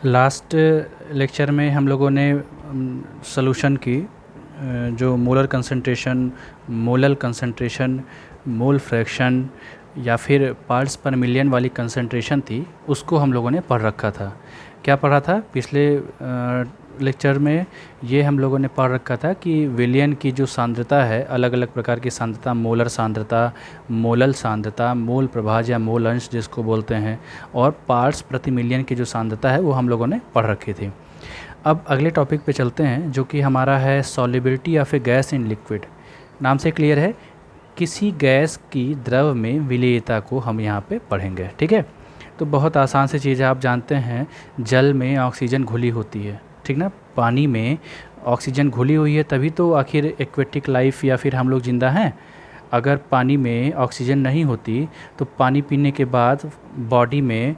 Last lecture में हम लोगों ने सॉल्यूशन की जो molar concentration, molal concentration, mole fraction या फिर पार्ट्स पर मिलियन वाली कंसंट्रेशन थी, उसको हम लोगों ने पढ़ रखा था। क्या पढ़ा था पिछले लेक्चर में? ये हम लोगों ने पढ़ रखा था कि विलयन की जो सांद्रता है, अलग अलग प्रकार की सांद्रता, मोलर सांद्रता, मोलल सांद्रता, मोल प्रभाज या मोल अंश जिसको बोलते हैं, और पार्ट्स प्रति मिलियन की जो सांद्रता है वो हम लोगों ने पढ़ रखी थी। अब अगले टॉपिक पे चलते हैं जो कि हमारा है solubility of A gas in liquid. नाम से क्लियर है, किसी गैस की द्रव में विलेयता को हम यहाँ पे पढ़ेंगे। ठीक है, तो बहुत आसान सी चीज़ है, आप जानते हैं जल में ऑक्सीजन घुली होती है, ठीक ना। पानी में ऑक्सीजन घुली हुई है तभी तो आखिर एक्वेटिक लाइफ या फिर हम लोग ज़िंदा हैं। अगर पानी में ऑक्सीजन नहीं होती तो पानी पीने के बाद बॉडी में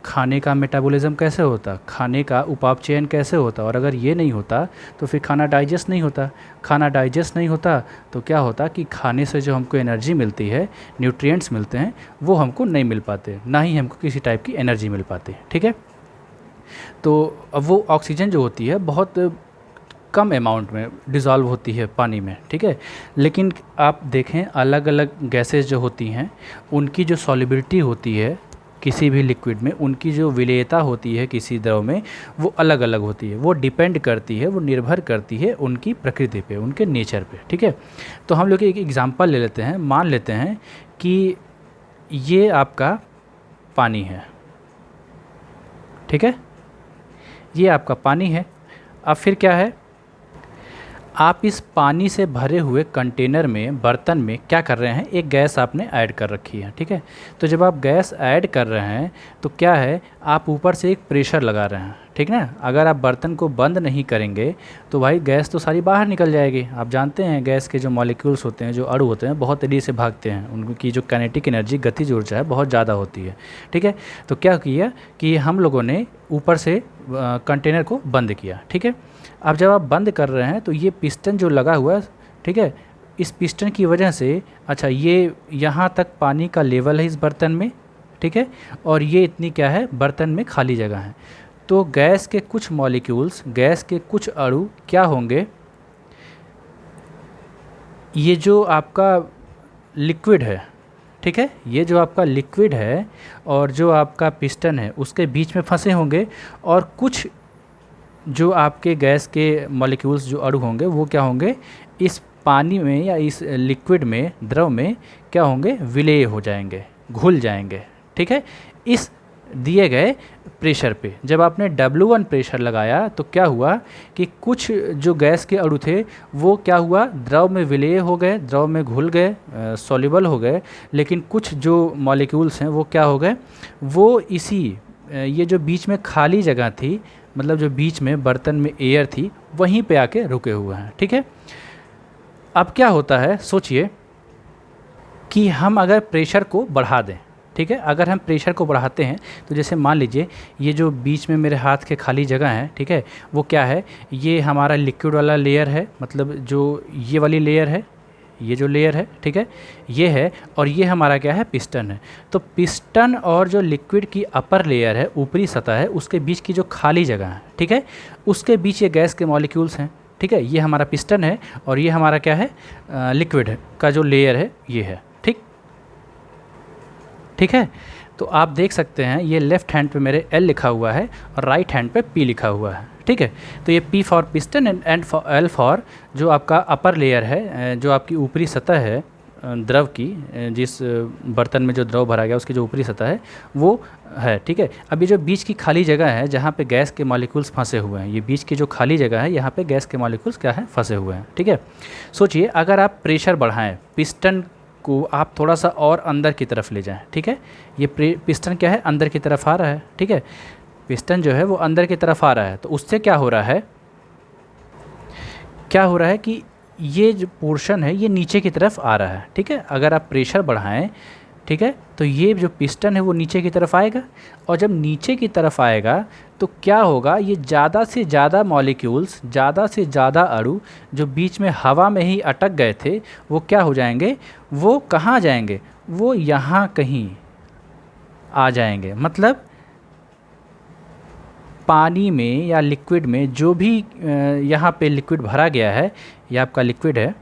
खाने का मेटाबॉलिज्म कैसे होता, खाने का उपापचयन कैसे होता, और अगर ये नहीं होता तो फिर खाना डाइजेस्ट नहीं होता। खाना डाइजेस्ट नहीं होता तो क्या होता कि खाने से जो हमको एनर्जी मिलती है, न्यूट्रिएंट्स मिलते हैं, वो हमको नहीं मिल पाते, ना ही हमको किसी टाइप की एनर्जी मिल पाती है। ठीक है, तो अब वो ऑक्सीजन जो होती है बहुत कम अमाउंट में डिज़ोल्व होती है पानी में। ठीक है, लेकिन आप देखें अलग अलग गैसेस जो होती हैं उनकी जो सॉल्युबिलिटी होती है किसी भी लिक्विड में, उनकी जो विलेयता होती है किसी द्रव में, वो अलग अलग होती है। वो डिपेंड करती है, वो निर्भर करती है उनकी प्रकृति पे, उनके नेचर पे। ठीक है, तो हम लोग एक एग्जांपल ले लेते हैं। मान लेते हैं कि ये आपका पानी है, ठीक है, ये आपका पानी है। अब फिर क्या है, आप इस पानी से भरे हुए कंटेनर में, बर्तन में क्या कर रहे हैं, एक गैस आपने ऐड कर रखी है। ठीक है, तो जब आप गैस ऐड कर रहे हैं तो क्या है, आप ऊपर से एक प्रेशर लगा रहे हैं, ठीक ना। अगर आप बर्तन को बंद नहीं करेंगे तो भाई गैस तो सारी बाहर निकल जाएगी। आप जानते हैं गैस के जो मॉलिक्यूल्स होते हैं, जो अणु होते हैं, बहुत तेज़ी से भागते हैं, उनकी जो काइनेटिक एनर्जी, गतिज ऊर्जा है, बहुत ज़्यादा होती है। ठीक है, तो क्या किया कि हम लोगों ने ऊपर से कंटेनर को बंद किया। ठीक है, अब जब आप बंद कर रहे हैं तो ये पिस्टन जो लगा हुआ है, ठीक है, इस पिस्टन की वजह से, अच्छा, ये यहाँ तक पानी का लेवल है इस बर्तन में, ठीक है, और ये इतनी क्या है, बर्तन में खाली जगह है। तो गैस के कुछ मॉलिक्यूल्स, गैस के कुछ अणु क्या होंगे, ये जो आपका लिक्विड है, ठीक है, ये जो आपका लिक्विड है और जो आपका पिस्टन है उसके बीच में फंसे होंगे, और कुछ जो आपके गैस के मॉलिक्यूल्स, जो अणु होंगे, वो क्या होंगे, इस पानी में या इस लिक्विड में, द्रव में क्या होंगे, विलेय हो जाएंगे, घुल जाएंगे। ठीक है, इस दिए गए प्रेशर पे जब आपने W1 प्रेशर लगाया तो क्या हुआ कि कुछ जो गैस के अणु थे वो क्या हुआ, द्रव में विलेय हो गए, द्रव में घुल गए, सॉल्युबल हो गए, लेकिन कुछ जो मॉलिक्यूल्स हैं वो क्या हो गए, वो इसी ये जो बीच में खाली जगह थी, मतलब जो बीच में बर्तन में एयर थी, वहीं पे आके रुके हुए हैं। ठीक है, अब क्या होता है, सोचिए कि हम अगर प्रेशर को बढ़ा दें, ठीक है, अगर हम प्रेशर को बढ़ाते हैं तो जैसे मान लीजिए ये जो बीच में मेरे हाथ के खाली जगह है, ठीक है, वो क्या है, ये हमारा लिक्विड वाला लेयर है, मतलब जो ये वाली लेयर है, ये जो लेयर है, ठीक है, ये है, और ये हमारा क्या है, पिस्टन है। तो पिस्टन और जो लिक्विड की अपर लेयर है, ऊपरी सतह है, उसके बीच की जो खाली जगह है, ठीक है, उसके बीच ये गैस के मॉलिक्यूल्स हैं। ठीक है, ये हमारा पिस्टन है और ये हमारा क्या है, लिक्विड है का जो लेयर है, ये है। ठीक, ठीक है, तो आप देख सकते हैं ये लेफ़्ट हैंड पे मेरे L लिखा हुआ है और राइट हैंड पे P लिखा हुआ है। ठीक है, तो ये P for piston and L for जो आपका अपर लेयर है, जो आपकी ऊपरी सतह है द्रव की, जिस बर्तन में जो द्रव भरा गया उसकी जो ऊपरी सतह है वो है। ठीक है, अब ये जो बीच की खाली जगह है जहाँ पे गैस के मॉलिक्यूल्स फंसे हुए हैं, ये बीच की जो खाली जगह है यहाँ पे गैस के मॉलिक्यूल्स क्या है, फंसे हुए हैं। ठीक है, सोचिए अगर आप प्रेशर बढ़ाएं, पिस्टन को आप थोड़ा सा और अंदर की तरफ ले जाएं, ठीक है, ये पिस्टन क्या है, अंदर की तरफ आ रहा है। ठीक है, पिस्टन जो है वो अंदर की तरफ आ रहा है, तो उससे क्या हो रहा है, क्या हो रहा है कि ये जो पोर्शन है ये नीचे की तरफ आ रहा है। ठीक है, अगर आप प्रेशर बढ़ाएं, ठीक है, तो ये जो पिस्टन है वो नीचे की तरफ आएगा, और जब नीचे की तरफ आएगा तो क्या होगा, ये ज़्यादा से ज़्यादा मॉलिक्यूल्स, ज़्यादा से ज़्यादा अणु जो बीच में हवा में ही अटक गए थे, वो क्या हो जाएंगे, वो कहाँ जाएंगे, वो यहाँ कहीं आ जाएंगे। मतलब पानी में या लिक्विड में जो भी यहाँ पे लिक्विड भरा गया है, ये आपका लिक्विड है,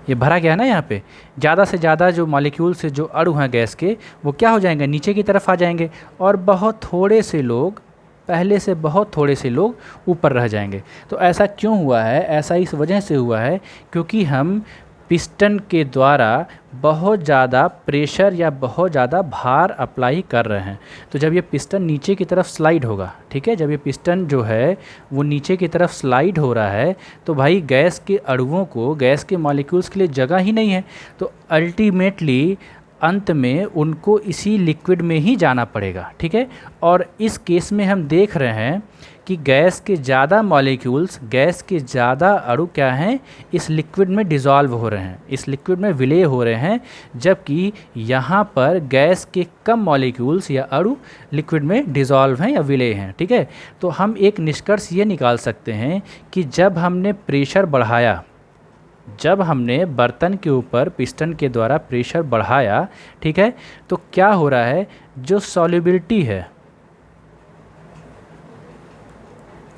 ये भरा गया है ना, यहाँ पे ज़्यादा से ज़्यादा जो मॉलिक्यूल से जो अणु हैं गैस के, वो क्या हो जाएंगे, नीचे की तरफ आ जाएंगे, और बहुत थोड़े से लोग, पहले से बहुत थोड़े से लोग ऊपर रह जाएंगे। तो ऐसा क्यों हुआ है? ऐसा इस वजह से हुआ है क्योंकि हम पिस्टन के द्वारा बहुत ज़्यादा प्रेशर या बहुत ज़्यादा भार अप्लाई कर रहे हैं। तो जब ये पिस्टन नीचे की तरफ स्लाइड होगा, ठीक है, जब ये पिस्टन जो है वो नीचे की तरफ स्लाइड हो रहा है, तो भाई गैस के अणुओं को, गैस के मॉलिक्यूल्स के लिए जगह ही नहीं है, तो अल्टीमेटली अंत में उनको इसी लिक्विड में ही जाना पड़ेगा, ठीक है। और इस केस में हम देख रहे हैं कि गैस के ज़्यादा मॉलिक्यूल्स, गैस के ज़्यादा अणु क्या हैं, इस लिक्विड में डिज़ोल्व हो रहे हैं, इस लिक्विड में विलय हो रहे हैं, जबकि यहाँ पर गैस के कम मॉलिक्यूल्स या अणु लिक्विड में डिज़ोल्व हैं या विलय हैं, ठीक है। तो हम एक निष्कर्ष ये निकाल सकते हैं कि जब हमने प्रेशर बढ़ाया, जब हमने बर्तन के ऊपर पिस्टन के द्वारा प्रेशर बढ़ाया, ठीक है, तो क्या हो रहा है, जो सॉल्युबिलिटी है,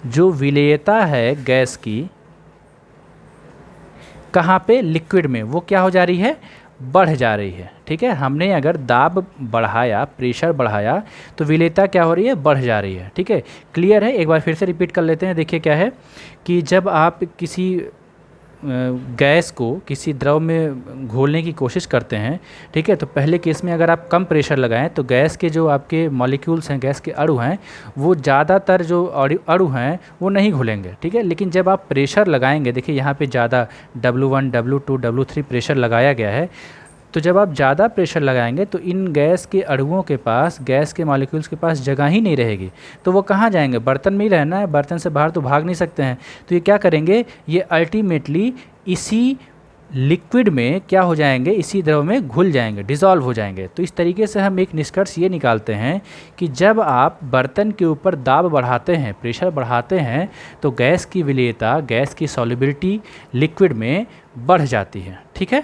जो विलेयता है गैस की, कहाँ पे, लिक्विड में, वो क्या हो जा रही है, बढ़ जा रही है, ठीक है। हमने अगर दाब बढ़ाया, प्रेशर बढ़ाया, तो विलेयता क्या हो रही है, बढ़ जा रही है, ठीक है। क्लियर है? एक बार फिर से रिपीट कर लेते हैं। देखिए क्या है कि जब आप किसी गैस को किसी द्रव में घोलने की कोशिश करते हैं, ठीक है, तो पहले केस में अगर आप कम प्रेशर लगाएं तो गैस के जो आपके मॉलिक्यूल्स हैं, गैस के अणु हैं, वो ज़्यादातर जो अणु हैं वो नहीं घुलेंगे, ठीक है। लेकिन जब आप प्रेशर लगाएंगे, देखिए यहाँ पे ज़्यादा W1, W2, W3 प्रेशर लगाया गया है, तो जब आप ज़्यादा प्रेशर लगाएंगे तो इन गैस के अणुओं के पास, गैस के मॉलिक्यूल्स के पास जगह ही नहीं रहेगी, तो वो कहाँ जाएंगे, बर्तन में ही रहना है, बर्तन से बाहर तो भाग नहीं सकते हैं। तो ये क्या करेंगे, ये अल्टीमेटली इसी लिक्विड में क्या हो जाएंगे, इसी द्रव में घुल जाएंगे, डिज़ोल्व हो जाएंगे। तो इस तरीके से हम एक निष्कर्ष ये निकालते हैं कि जब आप बर्तन के ऊपर दाब बढ़ाते हैं, प्रेशर बढ़ाते हैं, तो गैस की विलेयता, गैस की सॉल्युबिलिटी लिक्विड में बढ़ जाती है, ठीक है।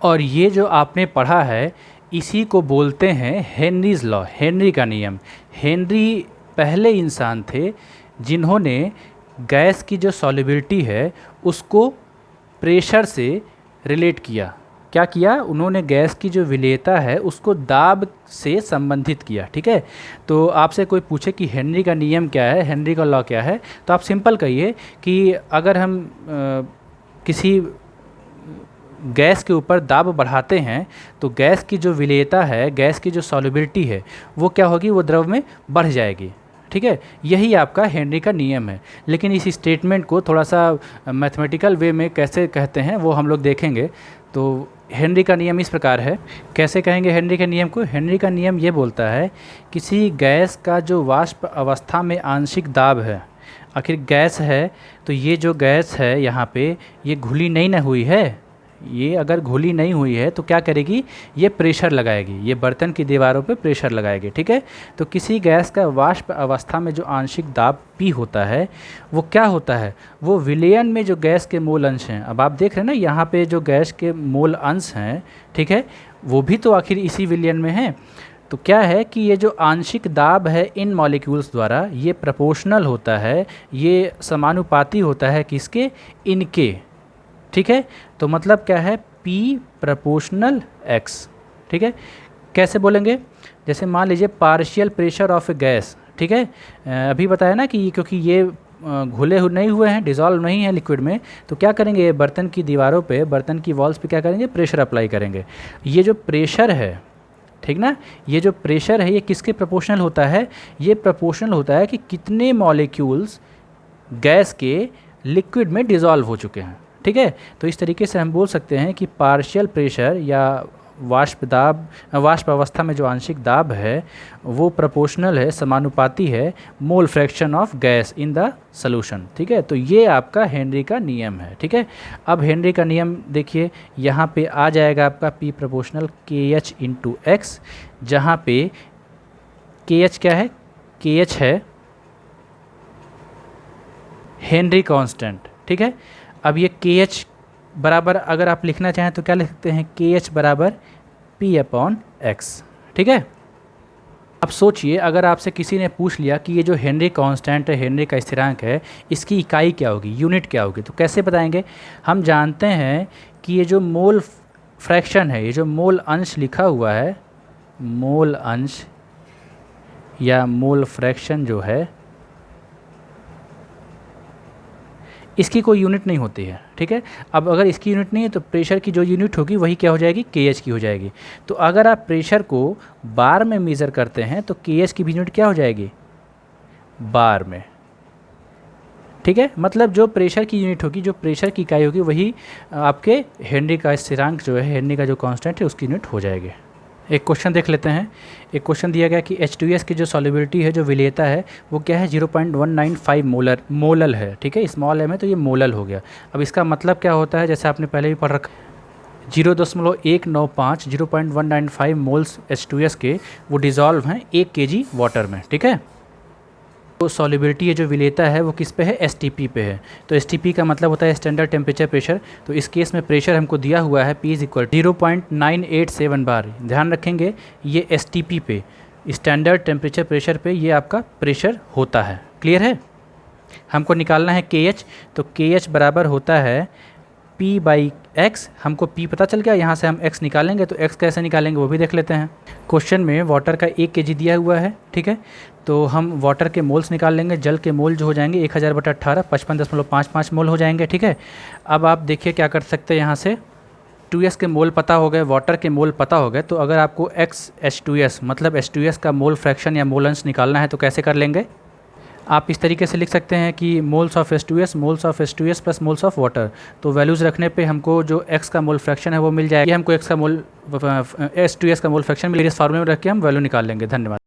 और ये जो आपने पढ़ा है, इसी को बोलते हैं हेनरीज लॉ, हेनरी का नियम। हेनरी पहले इंसान थे जिन्होंने गैस की जो सॉल्युबिलिटी है उसको प्रेशर से रिलेट किया। क्या किया उन्होंने, गैस की जो विलेयता है उसको दाब से संबंधित किया, ठीक है। तो आपसे कोई पूछे कि हेनरी का नियम क्या है, हेनरी का लॉ क्या है, तो आप सिंपल कहिए कि अगर हम किसी गैस के ऊपर दाब बढ़ाते हैं तो गैस की जो विलेयता है, गैस की जो सॉल्युबिलिटी है, वो क्या होगी, वो द्रव में बढ़ जाएगी, ठीक है। यही आपका हेनरी का नियम है। लेकिन इस स्टेटमेंट को थोड़ा सा मैथमेटिकल वे में कैसे कहते हैं वो हम लोग देखेंगे। तो हेनरी का नियम इस प्रकार है। कैसे कहेंगे हेनरी के नियम को? हेनरी का नियम ये बोलता है किसी गैस का जो वाष्प अवस्था में आंशिक दाब है, आखिर गैस है तो ये जो गैस है यहाँ पे, ये घुली नहीं ना हुई है, ये अगर घुली नहीं हुई है तो क्या करेगी, ये प्रेशर लगाएगी, ये बर्तन की दीवारों पे प्रेशर लगाएगी, ठीक है। तो किसी गैस का वाष्प अवस्था में जो आंशिक दाब P होता है, वो क्या होता है, वो विलयन में जो गैस के मोल अंश हैं, अब आप देख रहे हैं ना यहाँ पे जो गैस के मोल अंश हैं, ठीक है, वो भी तो आखिर इसी विलयन में हैं। तो क्या है कि ये जो आंशिक दाब है इन मॉलिक्यूल्स द्वारा, ये प्रोपोर्शनल होता है, ये समानुपाती होता है किसके, इनके, ठीक है। तो मतलब क्या है, P प्रोपोर्शनल X, ठीक है। कैसे बोलेंगे, जैसे मान लीजिए partial pressure of A gas, ठीक है, अभी बताया ना कि क्योंकि ये घुले नहीं हुए हैं, डिज़ोल्व नहीं है लिक्विड में, तो क्या करेंगे, ये बर्तन की दीवारों पे, बर्तन की वॉल्स पे क्या करेंगे, प्रेशर अप्लाई करेंगे। ये जो प्रेशर है, ठीक ना, ये जो प्रेशर है ये किसके प्रोपोर्शनल होता है, ये प्रोपोर्शनल होता है कि कितने मॉलिक्यूल्स गैस के लिक्विड में डिज़ोल्व हो चुके हैं, ठीक है। तो इस तरीके से हम बोल सकते हैं कि पार्शियल प्रेशर या वाष्प दाब, वाष्प अवस्था में जो आंशिक दाब है वो प्रोपोर्शनल है, समानुपाती है mole fraction of gas in the solution, ठीक है। तो ये आपका हेनरी का नियम है, ठीक है। अब हेनरी का नियम देखिए, यहाँ पे आ जाएगा आपका P proportional KH into X, जहाँ पे KH क्या है, KH है हेनरी कांस्टेंट, ठीक है। अब ये KH बराबर अगर आप लिखना चाहें तो क्या लिख सकते हैं, KH बराबर P अपॉन X, ठीक है। अब सोचिए, अगर आपसे किसी ने पूछ लिया कि ये जो हेनरी कांस्टेंट है, हेनरी का स्थिरांक है, इसकी इकाई क्या होगी, यूनिट क्या होगी, तो कैसे बताएंगे? हम जानते हैं कि ये जो मोल फ्रैक्शन है, ये जो मोल अंश लिखा हुआ है, मोल अंश या मोल फ्रैक्शन जो है, इसकी कोई यूनिट नहीं होती है, ठीक है। अब अगर इसकी यूनिट नहीं है तो प्रेशर की जो यूनिट होगी वही क्या हो जाएगी, केएच की हो जाएगी। तो अगर आप प्रेशर को बार में मेज़र करते हैं तो केएच की भी यूनिट क्या हो जाएगी, बार में, ठीक है। मतलब जो प्रेशर की यूनिट होगी, जो प्रेशर की इकाई होगी, वही आपके हेनरी का स्थिरांक जो है, हेनरी का जो कांस्टेंट है, उसकी यूनिट हो जाएगी। एक क्वेश्चन देख लेते हैं। एक क्वेश्चन दिया गया कि H2S की जो सॉल्युबिलिटी है, जो विलेयता है, वो क्या है, 0.195 मोलल है, ठीक है। स्मॉल m है तो ये मोलल हो गया। अब इसका मतलब क्या होता है, जैसे आपने पहले भी पढ़ रखा, 0.195 0.195 मोल्स H2S के वो डिज़ोल्व हैं 1 kg वाटर में, ठीक है। तो सॉल्युबिलिटी है जो विलेयता है वो किस पे है, STP पे है। तो STP का मतलब होता है स्टैंडर्ड टेम्परेचर प्रेशर। तो इस केस में प्रेशर हमको दिया हुआ है P = 0.987 बार। ध्यान रखेंगे ये STP पे, स्टैंडर्ड टेम्परेचर प्रेशर पे ये आपका प्रेशर होता है। क्लियर है? हमको निकालना है KH। तो KH बराबर होता है P/X। हमको P पता चल गया, यहाँ से हम X निकालेंगे। तो X कैसे निकालेंगे वो भी देख लेते हैं। क्वेश्चन में वाटर का 1 kg दिया हुआ है, ठीक है। तो हम वाटर के मोल्स निकाल लेंगे। जल के मोल जो हो जाएंगे 1000/18 55.55 मोल हो जाएंगे, ठीक है। अब आप देखिए क्या कर सकते हैं, यहाँ से 2s के मोल पता हो गए, वाटर के मोल पता हो गए। तो अगर आपको XH2S मतलब H2S का मोल फ्रैक्शन या मोल अंश निकालना है तो कैसे कर लेंगे? आप इस तरीके से लिख सकते हैं कि moles of H2S plus moles of water. तो वैल्यूज़ रखने पे हमको जो x का मोल फ्रैक्शन है वो मिल जाएगा। ये हमको x का मोल H2S का मोल फ्रैक्शन मिलेगा। इस फार्मूले में रख के हम वैल्यू निकाल लेंगे। धन्यवाद।